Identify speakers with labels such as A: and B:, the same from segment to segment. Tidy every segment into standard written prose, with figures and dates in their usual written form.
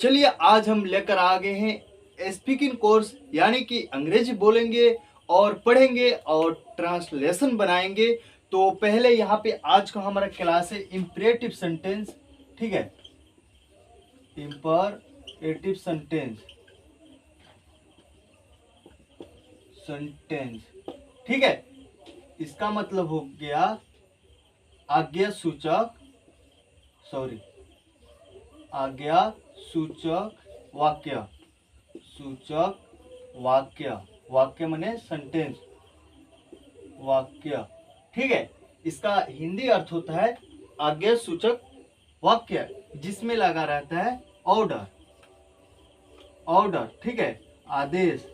A: चलिए आज हम लेकर आ गए हैं स्पीकिंग कोर्स, यानी कि अंग्रेजी बोलेंगे और पढ़ेंगे और ट्रांसलेशन बनाएंगे। तो पहले यहाँ पे आज का हमारा क्लास है इंपरेटिव सेंटेंस। ठीक है, इंपरेटिव सेंटेंस सेंटेंस ठीक है, इसका मतलब हो गया आज्ञा सूचक, सॉरी, आज्ञा सूचक वाक्य। सूचक वाक्य, वाक्य माने सेंटेंस, वाक्य। ठीक है, इसका हिंदी अर्थ होता है आज्ञा सूचक वाक्य, जिसमें लगा रहता है ऑर्डर। ऑर्डर, ठीक है, आदेश,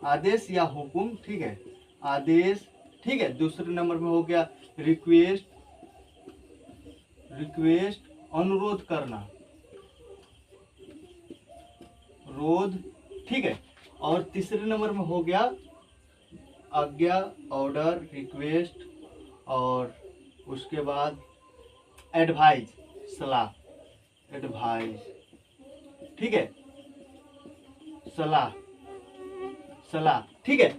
A: आदेश या हुकुम। ठीक है, आदेश। ठीक है, दूसरे नंबर में हो गया रिक्वेस्ट, रिक्वेस्ट अनुरोध करना, रोध। ठीक है, और तीसरे नंबर में हो गया आज्ञा, ऑर्डर, रिक्वेस्ट, और उसके बाद एडवाइज, सलाह, एडवाइज। ठीक है, सलाह, सलाह। ठीक है,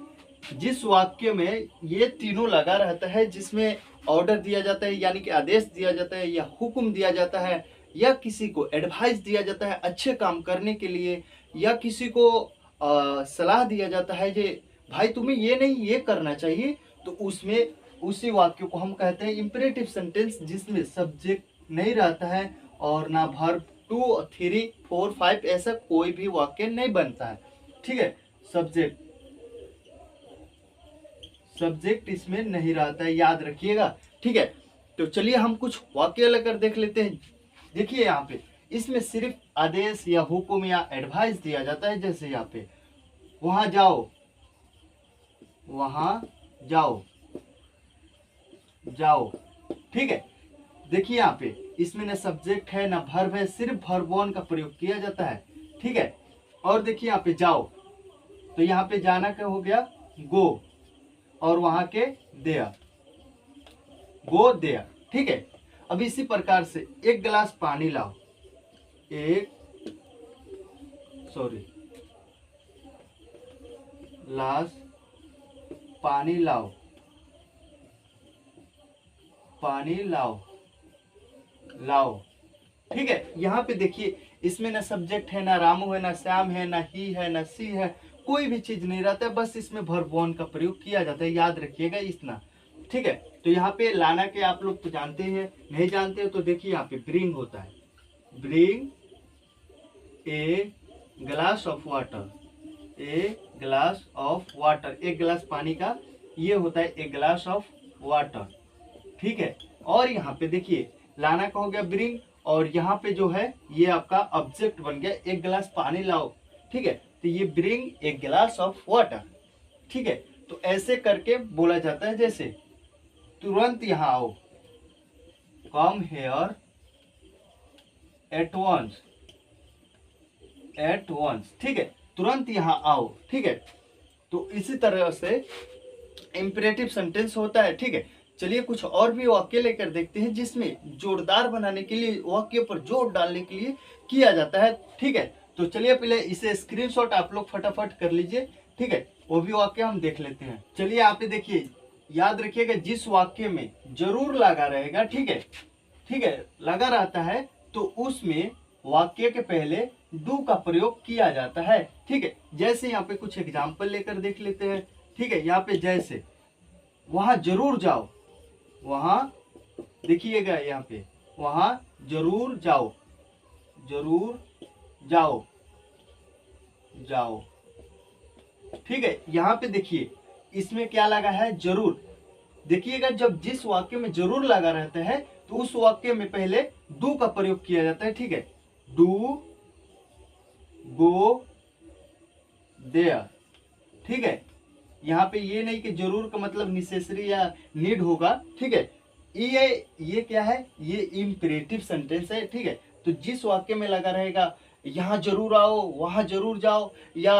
A: जिस वाक्य में ये तीनों लगा रहता है, जिसमें ऑर्डर दिया जाता है यानी कि आदेश दिया जाता है या हुक्म दिया जाता है, या किसी को एडवाइस दिया जाता है अच्छे काम करने के लिए, या किसी को सलाह दिया जाता है जे भाई तुम्हें ये नहीं ये करना चाहिए, तो उसमें उसी वाक्य को हम कहते हैं इंपरेटिव सेंटेंस, जिसमें सब्जेक्ट नहीं रहता है और ना वर्ब 2, 3, 4, 5 ऐसा कोई भी वाक्य नहीं बनता है। ठीक है, सब्जेक्ट, सब्जेक्ट इसमें नहीं रहता है, याद रखिएगा। ठीक है, तो चलिए हम कुछ वाक्य लेकर देख लेते हैं। देखिए यहाँ पे इसमें सिर्फ आदेश या हुक्म या एडवाइस दिया जाता है, जैसे यहाँ पे वहां जाओ, वहां जाओ, जाओ। ठीक है, देखिए यहाँ पे इसमें ना सब्जेक्ट है ना वर्ब है, सिर्फ वर्ब वन का प्रयोग किया जाता है। ठीक है, और देखिए यहाँ पे जाओ, तो यहाँ पे जाना क्या हो गया, गो, और वहां के देयर, गो देयर। ठीक है, अब इसी प्रकार से एक गिलास पानी लाओ, एक, सॉरी, गिलास पानी लाओ, पानी लाओ, लाओ। ठीक है, यहाँ पे देखिए इसमें ना सब्जेक्ट है, ना रामू है, ना श्याम है, ना ही है, ना सी है, कोई भी चीज नहीं रहता है, बस इसमें वर्ब वन का प्रयोग किया जाता है, याद रखिएगा इतना। ठीक है, तो यहाँ पे लाना के आप लोग तो जानते हैं, नहीं जानते हो तो देखिए यहाँ पे ब्रिंग होता है, bring a glass of water, a glass of water, एक गिलास पानी का ये होता है ए ग्लास ऑफ वाटर। ठीक है, और यहाँ पे देखिए लाना का हो गया ब्रिंग, और यहाँ पे जो है ये आपका ऑब्जेक्ट बन गया एक गिलास पानी लाओ। ठीक है, तो ये ब्रिंग एक गिलास ऑफ वाटर। ठीक है, तो ऐसे करके बोला जाता है, जैसे तुरंत यहाँ आओ, come here at once, at once. ठीक है, तुरंत यहाँ आओ। ठीक है, तो इसी तरह से इंपरेटिव सेंटेंस होता है। ठीक है, चलिए कुछ और भी वाक्य लेकर देखते हैं, जिसमें जोरदार बनाने के लिए, वाक्य पर जोर डालने के लिए किया जाता है। ठीक है, तो चलिए पहले इसे स्क्रीनशॉट आप लोग फटाफट कर लीजिए। ठीक है, वो भी वाक्य हम देख लेते हैं। चलिए आप देखिए, याद रखिएगा जिस वाक्य में जरूर लगा रहेगा, ठीक है, ठीक है, लगा रहता है, तो उसमें वाक्य के पहले डू का प्रयोग किया जाता है। ठीक है, जैसे यहाँ पे कुछ एग्जाम्पल लेकर देख लेते हैं। ठीक है, यहाँ पे जैसे वहां जरूर जाओ, वहां, देखिएगा यहाँ पे वहां जरूर जाओ, जरूर जाओ, जाओ। ठीक है, यहाँ पे देखिए इसमें क्या लगा है, जरूर। देखिएगा जब जिस वाक्य में जरूर लगा रहता है, तो उस वाक्य में पहले डू का प्रयोग किया जाता है। ठीक है, डू गो देयर। ठीक है, यहाँ पे ये नहीं कि जरूर का मतलब नेसेसरी या नीड होगा। ठीक है, ये क्या है, ये इंपरेटिव सेंटेंस है। ठीक है, तो जिस वाक्य में लगा रहेगा यहाँ जरूर आओ, वहां जरूर जाओ, या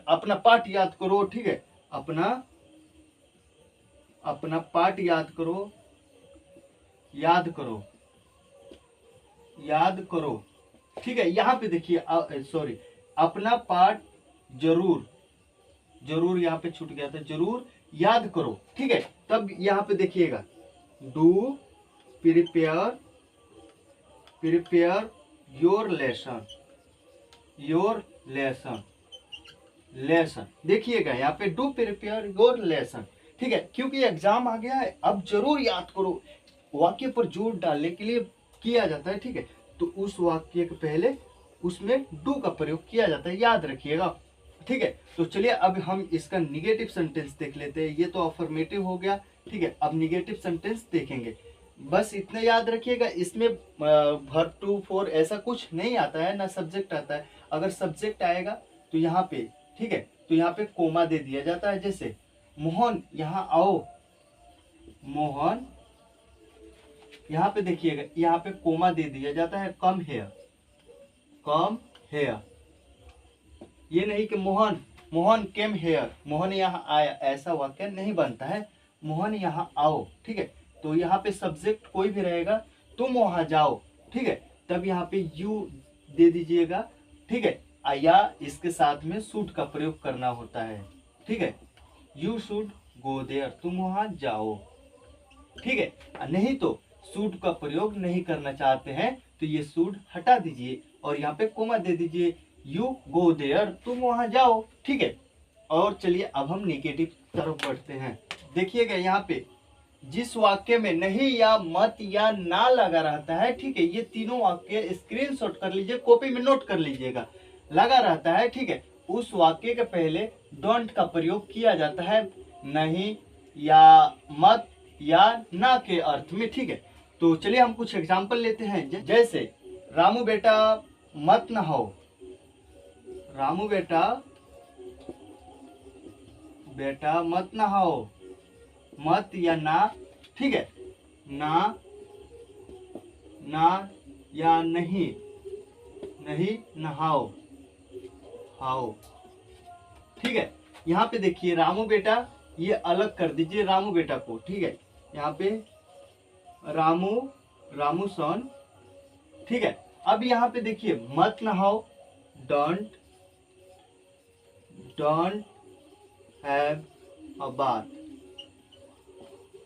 A: अपना पाठ याद करो। ठीक है, अपना अपना पाठ याद करो, याद करो, याद करो। ठीक है, यहाँ पे देखिए सॉरी, अपना पाठ जरूर, जरूर यहाँ पे छूट गया था, जरूर याद करो। ठीक है, तब यहाँ पे देखिएगा, do prepare, prepare your lesson, your lesson, lesson देखिएगा यहाँ पे डू प्रिपेयर योर लेसन। ठीक है, क्योंकि एग्जाम आ गया है, अब जरूर याद करो, वाक्य पर जोर डालने के लिए किया जाता है। ठीक है, तो उस वाक्य के पहले उसमें डू का प्रयोग किया जाता है, याद रखिएगा। ठीक है, तो चलिए अब हम इसका निगेटिव सेंटेंस देख लेते हैं। ये तो अफर्मेटिव हो गया। ठीक है, अब निगेटिव सेंटेंस देखेंगे। बस इतना याद रखिएगा, इसमें वर्ब टू फॉर ऐसा कुछ नहीं आता है, ना सब्जेक्ट आता है। अगर सब्जेक्ट आएगा तो यहाँ पे, ठीक है, तो यहाँ पे कोमा दे दिया जाता है। जैसे मोहन यहाँ आओ, मोहन, यहाँ पे देखिएगा, यहाँ पे कोमा दे दिया जाता है, कम हेयर, कम हेयर। ये नहीं कि मोहन, मोहन केम हेयर, मोहन यहाँ आया, ऐसा वाक्य नहीं बनता है। मोहन यहाँ आओ। ठीक है, तो यहाँ पे सब्जेक्ट कोई भी रहेगा, तुम वहां जाओ। ठीक है, तब यहाँ पे यू दे दीजिएगा। ठीक है, या इसके साथ में शुड का प्रयोग करना होता है। ठीक है, यू शुड गो देयर, तुम वहां जाओ। ठीक है, नहीं तो शुड का प्रयोग नहीं करना चाहते हैं तो ये शुड हटा दीजिए और यहाँ पे कोमा दे दीजिए, यू गो देयर, तुम वहां जाओ। ठीक है, और चलिए अब हम नेगेटिव तरफ बढ़ते हैं। देखिएगा यहाँ पे जिस वाक्य में नहीं या मत या ना लगा रहता है, ठीक है, ये तीनों वाक्य स्क्रीनशॉट कर लीजिए, कॉपी में नोट कर लीजिएगा, लगा रहता है। ठीक है, उस वाक्य के पहले डोंट का प्रयोग किया जाता है, नहीं या मत या ना के अर्थ में। ठीक है, तो चलिए हम कुछ एग्जाम्पल लेते हैं। जैसे रामू बेटा मत नहाओ, रामू बेटा, बेटा मत नहाओ, मत या ना। ठीक है, ना, ना या नहीं, नहीं नहाओ, हाओ। ठीक है, यहाँ पे देखिए रामू बेटा, ये अलग कर दीजिए रामू बेटा को। ठीक है, यहाँ पे रामू, रामू सन। ठीक है, अब यहाँ पे देखिए मत नहाओ, don't, don't have a bath,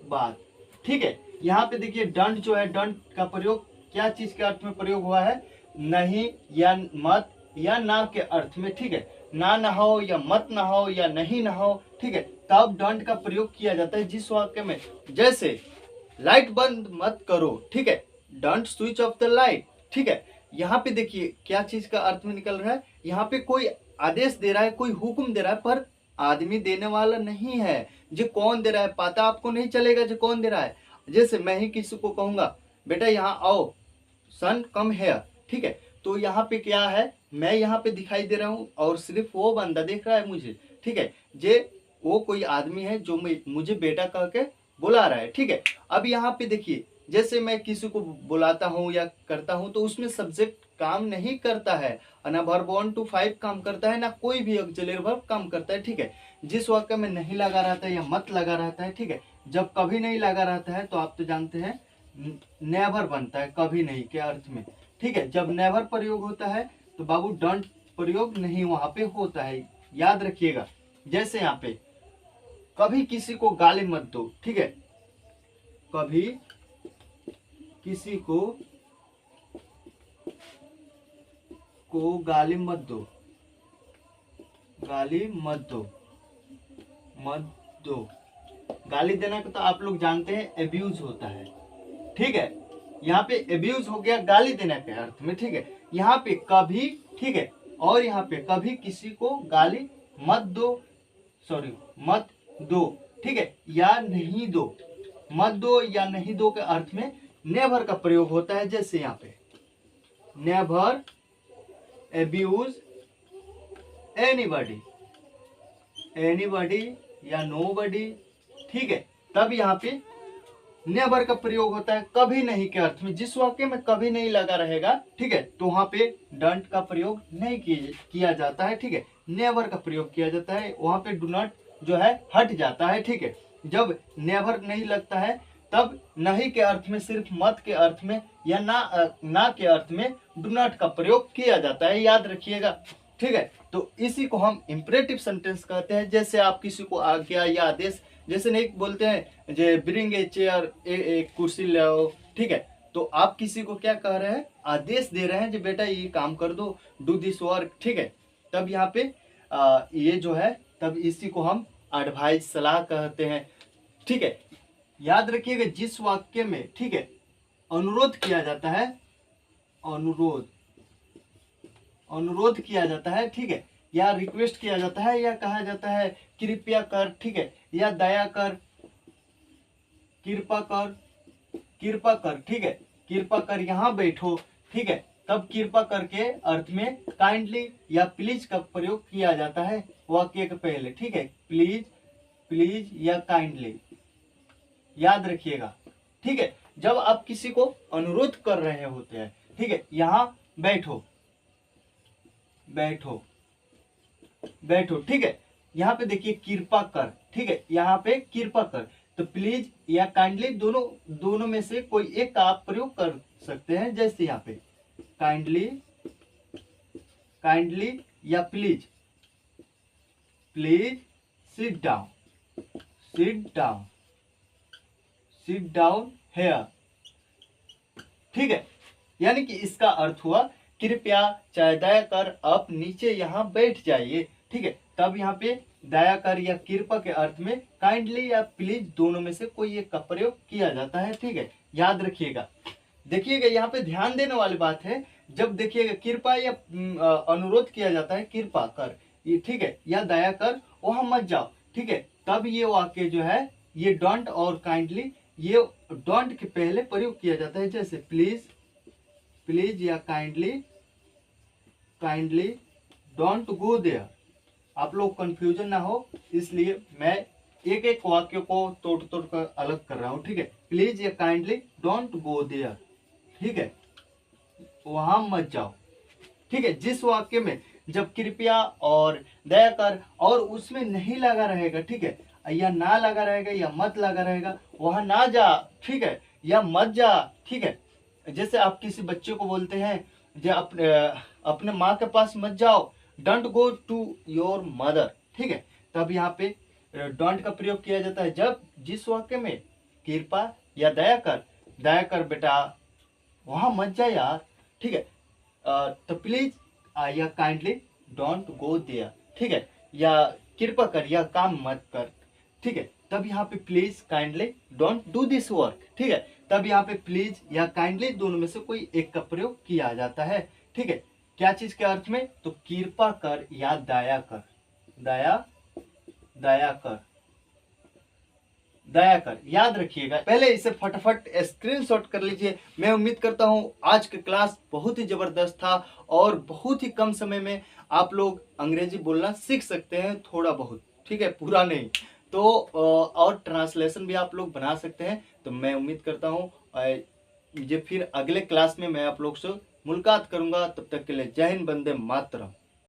A: बात। ठीक है, यहाँ पे देखिए डंट जो है, डंट का प्रयोग क्या चीज के अर्थ में प्रयोग हुआ है, नहीं या मत या ना के अर्थ में। ठीक है, ना नहाओ या मत नहाओ या नहीं नहाओ। ठीक है, तब डंट का प्रयोग किया जाता है जिस वाक्य में, जैसे लाइट बंद मत करो। ठीक है, don't switch off the light. ठीक है, यहाँ पे देखिए क्या चीज का अर्थ में निकल रहा है, यहाँ पे कोई आदेश दे रहा है, कोई हुक्म दे रहा है, पर आदमी देने वाला नहीं है। जो कौन दे रहा है पता आपको नहीं चलेगा जो कौन दे रहा है। जैसे मैं ही किसी को कहूंगा बेटा यहाँ आओ, सन कम हेयर। ठीक है, तो यहाँ पे क्या है, मैं यहाँ पे दिखाई दे रहा हूँ और सिर्फ वो बंदा देख रहा है मुझे। ठीक है, जे वो कोई आदमी है जो मुझे बेटा कह के बुला रहा है। ठीक है, अब यहाँ पे देखिए जैसे मैं किसी को बुलाता हूँ या करता हूँ तो उसमें सब्जेक्ट काम नहीं करता है, ना वर्ब 1 to 5 काम करता है, ना कोई भी ऑक्सिलरी वर्ब काम करता है। ठीक है, जिस वाक्य में नहीं लगा रहता है या मत लगा रहता है। ठीक है, जब कभी नहीं लगा रहता है तो आप तो जानते हैं नेवर बनता है, कभी नहीं के अर्थ में। ठीक है, जब नेवर प्रयोग होता है तो बाबू डोंट प्रयोग नहीं वहां पे होता है, याद रखिएगा। जैसे यहाँ पे कभी किसी को गाली मत दो। ठीक है, कभी किसी को गाली मत दो, गाली मत दो, मत दो। गाली देना को तो आप लोग जानते हैं एब्यूज होता है। ठीक है, यहाँ पे एब्यूज हो गया गाली देने के अर्थ में। ठीक है, यहाँ पे कभी, ठीक है, और यहाँ पे कभी किसी को गाली मत दो, सॉरी मत दो। ठीक है, या नहीं दो, मत दो या नहीं दो के अर्थ में नेवर का प्रयोग होता है। जैसे यहाँ पे नेवर एब्यूज एनीबॉडी, एनीबॉडी या नोबॉडी। ठीक है, तब यहाँ पे नेवर का प्रयोग होता है कभी नहीं के अर्थ में। जिस वाक्य में कभी नहीं लगा रहेगा, ठीक है, तो वहां पे डोंट का प्रयोग नहीं किया जाता है। ठीक है, नेवर का प्रयोग किया जाता है, वहां पे डू नॉट जो है हट जाता है। ठीक है, जब नेवर नहीं लगता है तब नहीं के अर्थ में, सिर्फ मत के अर्थ में या ना के अर्थ में डू नॉट का प्रयोग किया जाता है, याद रखिएगा। ठीक है, तो इसी को हम इंपरेटिव सेंटेंस कहते हैं। जैसे आप किसी को आज्ञा या आदेश, जैसे नहीं बोलते हैं जे ब्रिंग ए चेयर, एक कुर्सी ले आओ, ठीक है, तो आप किसी को क्या कह रहे हैं, आदेश दे रहे हैं कि बेटा ये काम कर दो, डू दिस वर्क, ठीक है। तब यहाँ पे ये जो है, तब इसी को हम एडवाइस, सलाह कहते हैं। ठीक है, याद रखिएगा जिस वाक्य में, ठीक है, अनुरोध किया जाता है, अनुरोध किया जाता है, ठीक है, या रिक्वेस्ट किया जाता है, या कहा जाता है कृपया कर, ठीक है, या दया कर, कृपा कर, ठीक है, कृपा कर यहाँ बैठो, ठीक है, तब कृपा करके अर्थ में काइंडली या प्लीज का प्रयोग किया जाता है वाक्य के पहले, ठीक है, प्लीज या काइंडली, याद रखिएगा। ठीक है, जब आप किसी को अनुरोध कर रहे होते हैं, ठीक है, यहाँ बैठो, ठीक है, यहाँ पे देखिए कृपा कर, ठीक है, यहाँ पे कृपा कर, तो प्लीज या काइंडली दोनों में से कोई एक का आप प्रयोग कर सकते हैं। जैसे यहाँ पे काइंडली या प्लीज सिट डाउन हेयर, ठीक है, यानी कि इसका अर्थ हुआ कृपया चाहे दया कर आप नीचे यहाँ बैठ जाइए, ठीक है। तब यहाँ पे दया कर या कृपा के अर्थ में काइंडली या प्लीज दोनों में से कोई एक का प्रयोग किया जाता है, ठीक है, याद रखिएगा। देखिएगा यहाँ पे ध्यान देने वाली बात है, जब देखिएगा कृपा या अनुरोध किया जाता है कृपा कर, ये ठीक है, या दया कर, वहां मत जाओ, ठीक है, तब ये वाक्य जो है ये डोंट और काइंडली, ये डोंट के पहले प्रयोग किया जाता है। जैसे प्लीज या काइंडली डोंट गो देयर। आप लोग कंफ्यूजन ना हो, इसलिए मैं एक एक वाक्य को तोड़ कर अलग कर रहा हूं, ठीक है। प्लीज या काइंडली डोंट गो देयर, ठीक है, वहां मत जाओ, ठीक है। जिस वाक्य में जब कृपया और दया कर और उसमें नहीं लगा रहेगा, ठीक है, या ना लगा रहेगा या मत लगा रहेगा, वहां ना जा, ठीक है, या मत जा, ठीक है। जैसे आप किसी बच्चे को बोलते हैं जो अपने माँ के पास मत जाओ, don't go to your mother, ठीक है, तब यहाँ पे डोंट का प्रयोग किया जाता है जब जिस वाक्य में कृपा या दया कर बेटा वहां मत जा यार, ठीक है, तो प्लीज या काइंडली डोंट गो देयर, ठीक है, या कृपा कर या काम मत कर, ठीक है, तब यहाँ पे please kindly don't do this work, ठीक है, तब यहाँ पे प्लीज या काइंडली दोनों में से कोई एक का प्रयोग किया जाता है, ठीक है। क्या चीज के अर्थ में, तो कृपा कर या दया कर, दया कर, याद रखिएगा। पहले इसे फटाफट स्क्रीनशॉट कर लीजिए। मैं उम्मीद करता हूं आज का क्लास बहुत ही जबरदस्त था और बहुत ही कम समय में आप लोग अंग्रेजी बोलना सीख सकते हैं, थोड़ा बहुत, ठीक है, पूरा नहीं तो, और ट्रांसलेशन भी आप लोग बना सकते हैं। तो मैं उम्मीद करता हूँ फिर अगले क्लास में मैं आप लोग से मुलाकात करूंगा। तब तक के लिए जय हिंद, वंदे मातरम।